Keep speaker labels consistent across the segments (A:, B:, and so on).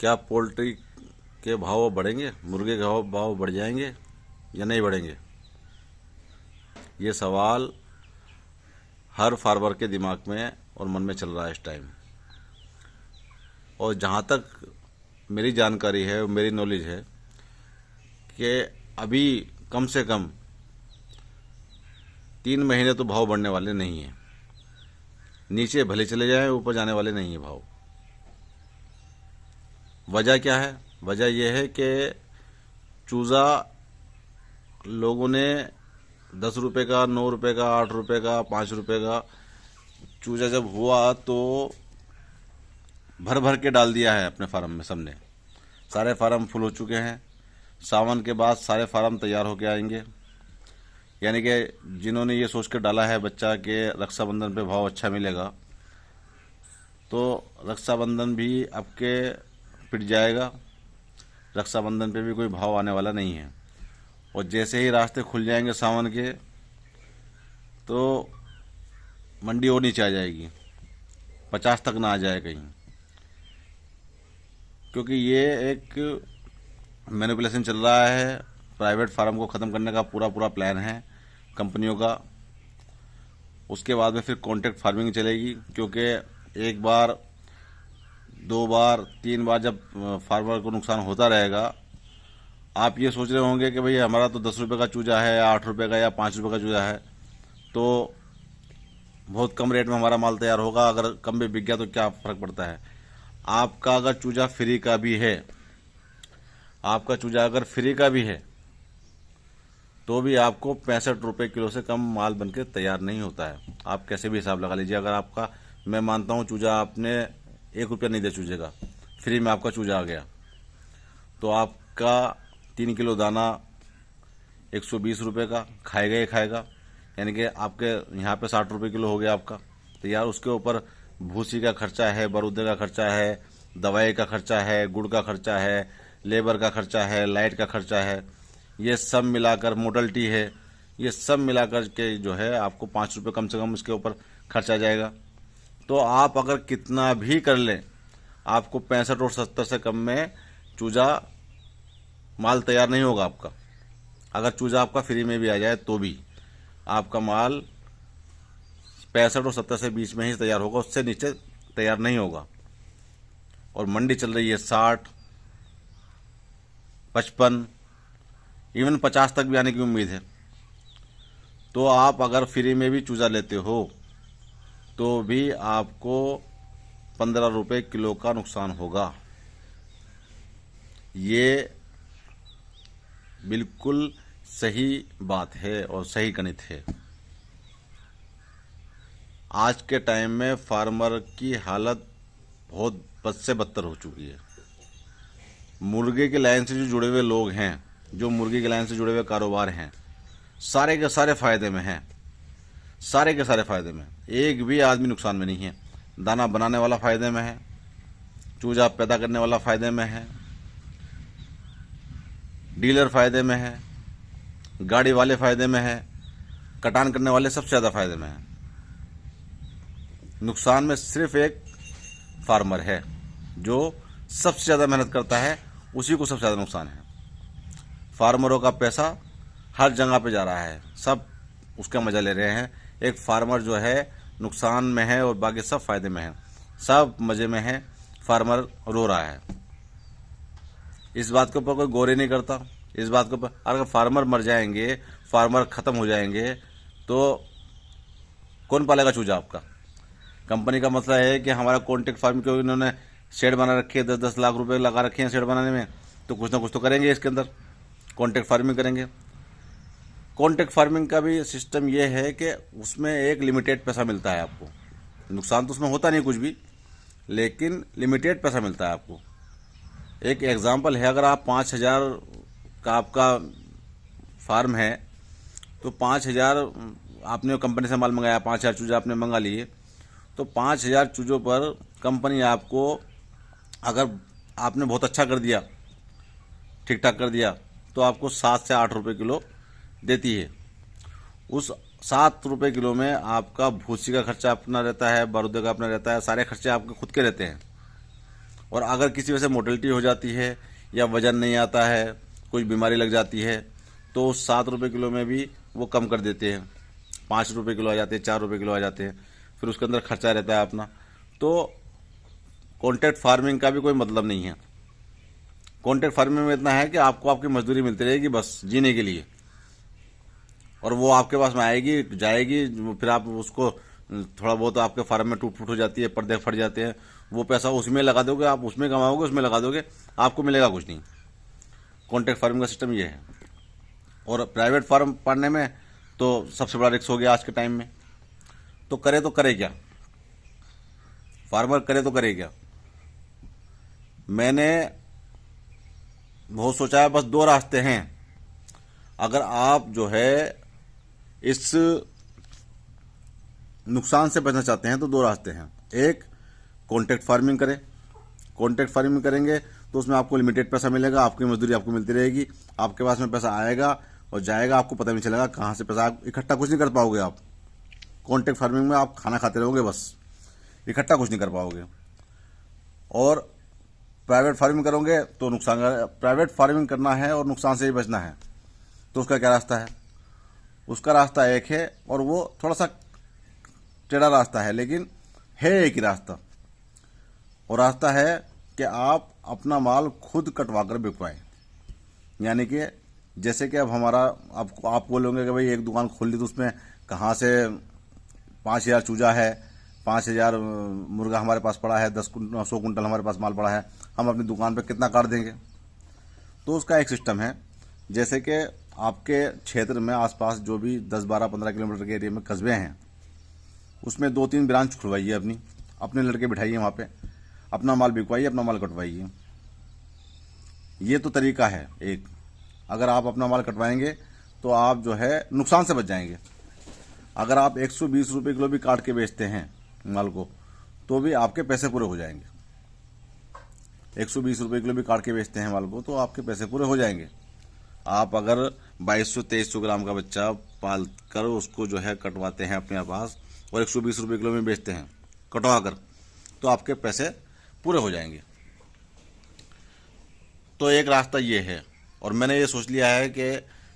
A: क्या पोल्ट्री के भाव बढ़ेंगे, मुर्गे के भाव बढ़ जाएंगे या नहीं बढ़ेंगे? ये सवाल हर फार्मर के दिमाग में और मन में चल रहा है इस टाइम। और जहाँ तक मेरी जानकारी है और मेरी नॉलेज है कि अभी कम से कम 3 महीने तो भाव बढ़ने वाले नहीं हैं। नीचे भले चले जाएं, ऊपर जाने वाले नहीं है भाव। वजह क्या है? वजह यह है कि चूज़ा लोगों ने 10 रुपये का, 9 रुपये का, 8 रुपये का, 5 रुपये का चूज़ा जब हुआ तो भर भर के डाल दिया है अपने फार्म में सबने। सारे फार्म फुल हो चुके हैं। सावन के बाद सारे फार्म तैयार होके आएंगे। यानी कि जिन्होंने ये सोच कर डाला है बच्चा के रक्षाबंधन पे भाव अच्छा मिलेगा, तो रक्षाबंधन भी आपके पिट जाएगा। रक्षाबंधन पे भी कोई भाव आने वाला नहीं है। और जैसे ही रास्ते खुल जाएंगे सावन के, तो मंडी और नीचे आ जाएगी, 50 तक ना आ जाए कहीं। क्योंकि ये एक मैनिपुलेशन चल रहा है। प्राइवेट फार्म को ख़त्म करने का पूरा पूरा प्लान है कंपनियों का। उसके बाद में फिर कॉन्ट्रैक्ट फार्मिंग चलेगी, क्योंकि एक बार, 2 बार, 3 बार जब फार्मर को नुकसान होता रहेगा, आप ये सोच रहे होंगे कि भाई हमारा तो 10 रुपये का चूजा है, 8 रुपये का या 5 रुपये का चूजा है, तो बहुत कम रेट में हमारा माल तैयार होगा। अगर कम में बिक गया तो क्या फ़र्क पड़ता है? आपका अगर चूजा फ्री का भी है, आपका चूजा अगर फ्री का भी है, तो भी आपको 65 रुपये किलो से कम माल बनके तैयार नहीं होता है। आप कैसे भी हिसाब लगा लीजिए। अगर आपका, मैं मानता हूँ चूजा आपने 1 रुपया नहीं दिया चूजे का, फ्री में आपका चूजा आ गया, तो आपका 3 किलो दाना 120 रुपये का खाएगा ही खाएगा। यानी कि आपके यहाँ पे 60 रुपये किलो हो गया आपका तैयार। उसके ऊपर भूसी का खर्चा है, बरूदे का खर्चा है, दवाई का खर्चा है, गुड़ का खर्चा है, लेबर का खर्चा है, लाइट का खर्चा है, ये सब मिलाकर मोडल्टी है, ये सब मिलाकर के जो है आपको 5 रुपये कम से कम इसके ऊपर खर्चा जाएगा। तो आप अगर कितना भी कर लें, आपको 65 और 70 से कम में चूजा माल तैयार नहीं होगा आपका। अगर चूजा आपका फ्री में भी आ जाए तो भी आपका माल 65 और 70 से बीच में ही तैयार होगा, उससे नीचे तैयार नहीं होगा। और मंडी चल रही है 60, 55, इवन 50 तक भी आने की उम्मीद है। तो आप अगर फ्री में भी चूजा लेते हो तो भी आपको 15 रुपये किलो का नुकसान होगा। ये बिल्कुल सही बात है और सही गणित है। आज के टाइम में फार्मर की हालत बहुत बद से बदतर हो चुकी है। मुर्गे की लाइन से जो जुड़े हुए लोग हैं, जो मुर्गी की लाइन से जुड़े हुए कारोबार हैं, सारे के सारे फ़ायदे में हैं। सारे के सारे फ़ायदे में, एक भी आदमी नुकसान में नहीं है। दाना बनाने वाला फ़ायदे में है, चूजा पैदा करने वाला फ़ायदे में है, डीलर फ़ायदे में है, गाड़ी वाले फ़ायदे में है, कटान करने वाले सबसे ज़्यादा फ़ायदे में है। नुकसान में सिर्फ एक फार्मर है जो सबसे ज़्यादा मेहनत करता है, उसी को सबसे ज़्यादा नुकसान है। फार्मरों का पैसा हर जगह पे जा रहा है, सब उसका मज़ा ले रहे हैं। एक फार्मर जो है नुकसान में है और बाकी सब फ़ायदे में है, सब मज़े में है। फार्मर रो रहा है। इस बात के ऊपर कोई गौर ही नहीं करता। इस बात के ऊपर, अगर फार्मर मर जाएंगे, फार्मर ख़त्म हो जाएंगे, तो कौन पालेगा चूजा आपका? कंपनी का मसला है कि हमारा कॉन्ट्रैक्ट फार्म, क्योंकि इन्होंने शेड बना रखे हैं, 10-10 लाख रुपए लगा रखे हैं शेड बनाने में, तो कुछ ना कुछ तो करेंगे इसके अंदर, कॉन्ट्रैक्ट फार्मिंग करेंगे। कॉन्ट्रैक्ट फार्मिंग का भी सिस्टम ये है कि उसमें एक लिमिटेड पैसा मिलता है आपको। नुकसान तो उसमें होता नहीं कुछ भी, लेकिन लिमिटेड पैसा मिलता है आपको। एक एग्जांपल है, अगर आप 5,000 का आपका फार्म है, तो 5,000 आपने कंपनी से माल मंगाया, 5,000 चूजा आपने मंगा लिए, तो 5,000 चूजों पर कंपनी आपको, अगर आपने बहुत अच्छा कर दिया, ठीक ठाक कर दिया, तो आपको 7 से 8 रुपये किलो देती है। उस 7 रुपये किलो में आपका भूसी का खर्चा अपना रहता है, बारूदे का अपना रहता है, सारे खर्चे आपके खुद के रहते हैं। और अगर किसी वजह से मोर्टेलिटी हो जाती है या वजन नहीं आता है, कुछ बीमारी लग जाती है, तो 7 रुपये किलो में भी वो कम कर देते हैं, 5 रुपये किलो आ जाते हैं, 4 रुपये किलो आ जाते हैं। फिर उसके अंदर खर्चा रहता है अपना। तो कॉन्ट्रैक्ट फार्मिंग का भी कोई मतलब नहीं है। कॉन्ट्रैक्ट फार्मिंग में इतना है कि आपको आपकी मजदूरी मिलती रहेगी बस जीने के लिए, और वो आपके पास में आएगी जाएगी, फिर आप उसको थोड़ा बहुत आपके फार्म में टूट फूट हो जाती है, पर्दे फट जाते हैं, वो पैसा उसमें लगा दोगे, आप उसमें कमाओगे, उसमें लगा दोगे, आपको मिलेगा कुछ नहीं। कॉन्ट्रैक्ट फार्मिंग का सिस्टम ये है। और प्राइवेट फार्म पालने में तो सबसे बड़ा रिस्क हो गया आज के टाइम में। तो करे क्या फार्मर, करे तो करे क्या? मैंने बहुत सोचा है, बस 2 रास्ते हैं। अगर आप जो है इस नुकसान से बचना चाहते हैं तो 2 रास्ते हैं। एक, कॉन्ट्रैक्ट फार्मिंग करें। कॉन्ट्रैक्ट फार्मिंग करेंगे तो उसमें आपको लिमिटेड पैसा मिलेगा, आपकी मजदूरी आपको मिलती रहेगी, आपके पास में पैसा आएगा और जाएगा, आपको पता नहीं चलेगा कहाँ से पैसा, आप इकट्ठा कुछ नहीं कर पाओगे। आप कॉन्ट्रैक्ट फार्मिंग में आप खाना खाते रहोगे बस, इकट्ठा कुछ नहीं कर पाओगे। और प्राइवेट फार्मिंग करोगे तो नुकसान, प्राइवेट फार्मिंग करना है और नुकसान से ही बचना है तो उसका क्या रास्ता है? उसका रास्ता एक है, और वो थोड़ा सा टेढ़ा रास्ता है, लेकिन है एक ही रास्ता। और रास्ता है कि आप अपना माल खुद कटवा कर बिकवाएं। यानी कि जैसे कि अब हमारा, आप बोलोगे कि भाई एक दुकान खोल ली तो उसमें कहाँ से 5,000 चूजा है, 5,000 मुर्गा हमारे पास पड़ा है, 100 कुंटल हमारे पास माल पड़ा है, हम अपनी दुकान पे कितना काट देंगे? तो उसका एक सिस्टम है। जैसे कि आपके क्षेत्र में आसपास जो भी 10, 12, 15 किलोमीटर के एरिया में कस्बे हैं, उसमें 2-3 ब्रांच खुलवाइए, अपने लड़के बिठाइए वहाँ पे, अपना माल बिकवाइए, अपना माल कटवाइए। ये तो तरीका है एक। अगर आप अपना माल कटवाएंगे तो आप जो है नुकसान से बच जाएंगे। अगर आप 120 रुपये किलो भी काट के बेचते हैं माल को तो भी आपके पैसे पूरे हो जाएंगे। 120 रुपये किलो भी काट के बेचते हैं माल को तो आपके पैसे पूरे हो जाएंगे। आप अगर 2200-2300 ग्राम का बच्चा पाल कर उसको जो है कटवाते हैं अपने पास और 120 रुपये किलो में बेचते हैं कटवा कर, तो आपके पैसे पूरे हो जाएंगे। तो एक रास्ता ये है। और मैंने ये सोच लिया है कि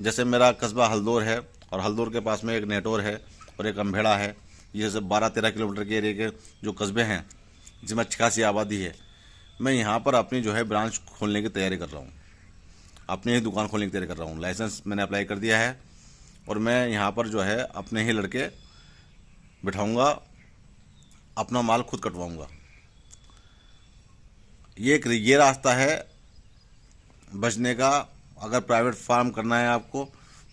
A: जैसे मेरा कस्बा हल्दौर है और हल्दौर के पास में एक नेटौर है और एक अम्भेड़ा है, ये सब 12-13 किलोमीटर के एरिया के जो कस्बे हैं जिसमें अच्छी खासी आबादी है, मैं यहाँ पर अपनी जो है ब्रांच खोलने की तैयारी कर रहा हूँ, अपनी ही दुकान खोलने की तैयारी कर रहा हूँ। लाइसेंस मैंने अप्लाई कर दिया है और मैं यहाँ पर जो है अपने ही लड़के बिठाऊँगा, अपना माल खुद कटवाऊँगा। ये रास्ता है बचने का। अगर प्राइवेट फार्म करना है आपको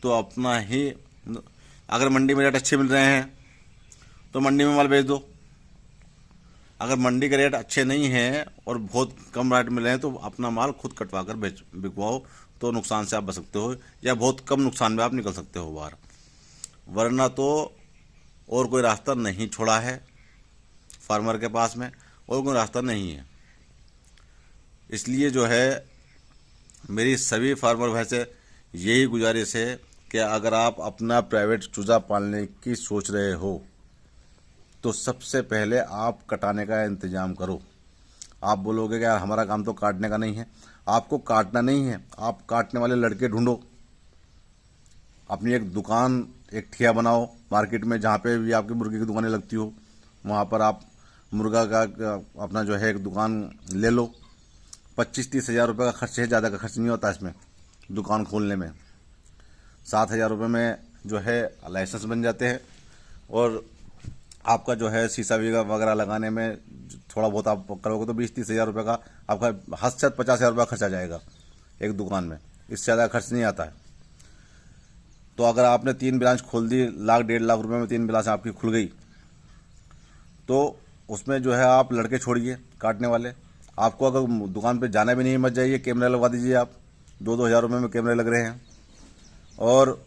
A: तो अपना ही, अगर मंडी में रेट अच्छे मिल रहे हैं तो मंडी में माल बेच दो। अगर मंडी के रेट अच्छे नहीं हैं और बहुत कम रेट मिल रहे हैं तो अपना माल खुद कटवा कर बिकवाओ, तो नुकसान से आप बच सकते हो या बहुत कम नुकसान में आप निकल सकते हो बाहर। वरना तो और कोई रास्ता नहीं छोड़ा है फार्मर के पास में, और कोई रास्ता नहीं है। इसलिए जो है मेरी सभी फार्मर भाई से यही गुजारिश है कि अगर आप अपना प्राइवेट चूजा पालने की सोच रहे हो तो सबसे पहले आप कटाने का इंतजाम करो। आप बोलोगे कि यार हमारा काम तो काटने का नहीं है, आपको काटना नहीं है, आप काटने वाले लड़के ढूंढो। अपनी एक दुकान, एक ठिया बनाओ मार्केट में, जहाँ पे भी आपकी मुर्गी की दुकानें लगती हो वहाँ पर आप मुर्गा का अपना जो है एक दुकान ले लो। 25-30 हज़ार रुपये का खर्च है, ज़्यादा का खर्च नहीं होता इसमें दुकान खोलने में। 7,000 रुपये में जो है लाइसेंस बन जाते हैं और आपका जो है शीशा वगैरह लगाने में थोड़ा बहुत आप करोगे तो 20-30 हज़ार रुपये का आपका हद से 50,000 रुपये खर्च आ जाएगा एक दुकान में, इससे ज़्यादा खर्च नहीं आता है। तो अगर आपने 3 ब्रांच खोल दी, 1.5 लाख रुपये में 3 ब्रांच आपकी खुल गई, तो उसमें जो है आप लड़के छोड़िए काटने वाले। आपको अगर दुकान पे जाना भी नहीं मत जाइए, कैमरे लगवा दीजिए आप, 2-2 हज़ार रुपये में कैमरे लग रहे हैं। और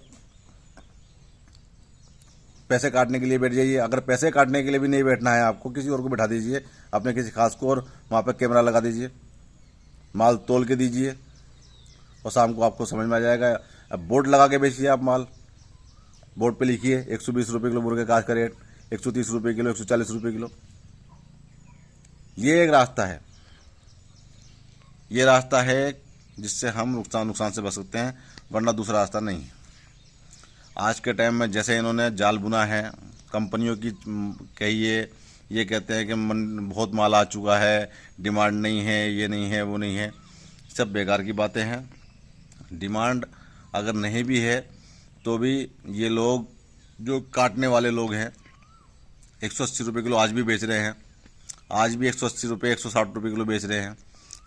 A: पैसे काटने के लिए बैठ जाइए। अगर पैसे काटने के लिए भी नहीं बैठना है आपको, किसी और को बैठा दीजिए, अपने किसी खास को, और वहाँ पे कैमरा लगा दीजिए, माल तोल के दीजिए और शाम को आपको समझ में आ जाएगा। अब बोर्ड लगा के बेचिए आप माल, बोर्ड पे लिखिए 120 रुपये किलो मुर्गे का आज का रेट, 130 रुपये किलो, 140 रुपये किलो। ये एक रास्ता है। ये रास्ता है जिससे हम नुकसान से बच सकते हैं, वरना दूसरा रास्ता नहीं है। आज के टाइम में जैसे इन्होंने जाल बुना है कंपनियों की, कहिए ये कहते हैं कि बहुत माल आ चुका है, डिमांड नहीं है, ये नहीं है, वो नहीं है, सब बेकार की बातें हैं। डिमांड अगर नहीं भी है तो भी ये लोग जो काटने वाले लोग हैं 180 रुपये किलो आज भी बेच रहे हैं, आज भी 180 रुपये 160 रुपये किलो बेच रहे हैं।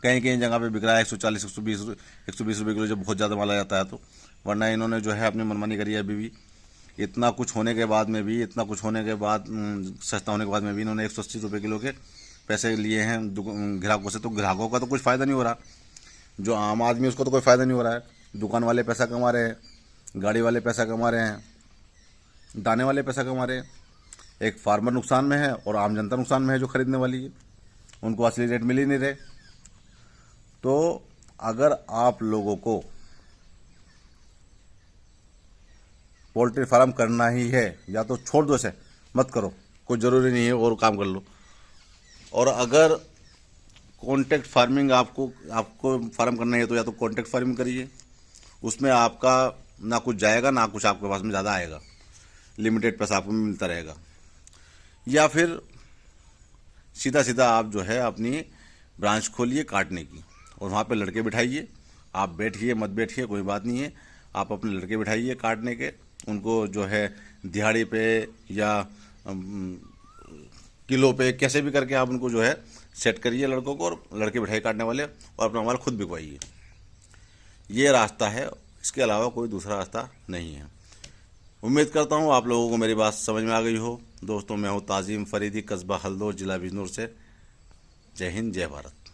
A: कहीं कहीं जगह पे बिक रहा है 140 120 रुपये किलो, जब बहुत ज़्यादा माल आ जाता है तो। वरना इन्होंने जो है अपनी मनमानी करी है अभी भी। इतना कुछ होने के बाद में भी, इतना कुछ होने के बाद, सस्ता होने के बाद में भी इन्होंने 180 रुपये किलो के पैसे लिए हैं ग्राहकों से। तो ग्राहकों का तो कुछ फ़ायदा नहीं हो रहा, जो आम आदमी उसको तो कोई फ़ायदा नहीं हो रहा है। दुकान वाले पैसा कमा रहे हैं, गाड़ी वाले पैसा कमा रहे हैं, दाने वाले पैसा कमा रहे हैं। एक फार्मर नुकसान में है और आम जनता नुकसान में है जो खरीदने वाली है, उनको असली रेट मिल ही नहीं रहे। तो अगर आप लोगों को पोल्ट्री फार्म करना ही है, या तो छोड़ दो इसे, मत करो, कोई ज़रूरी नहीं है, और काम कर लो। और अगर कॉन्ट्रैक्ट फार्मिंग आपको फार्म करना है तो या तो कॉन्ट्रैक्ट फार्मिंग करिए, उसमें आपका ना कुछ जाएगा ना कुछ आपके पास में ज़्यादा आएगा, लिमिटेड पैसा आपको मिलता रहेगा। या फिर सीधा सीधा आप जो है अपनी ब्रांच खोलिए काटने की, और वहाँ पे लड़के बिठाइए। आप बैठिए मत बैठिए कोई बात नहीं है, आप अपने लड़के बिठाइए काटने के, उनको जो है दिहाड़ी पे या किलो पे कैसे भी करके आप उनको जो है सेट करिए लड़कों को, और लड़के बिठाइए काटने वाले, और अपना माल खुद बिकवाइए। ये रास्ता है, इसके अलावा कोई दूसरा रास्ता नहीं है। उम्मीद करता हूँ आप लोगों को मेरी बात समझ में आ गई हो। दोस्तों, मैं हूँ ताज़ीम फरीदी, कस्बा हल्दोर, ज़िला बिजनौर से। जय हिंद, जय भारत।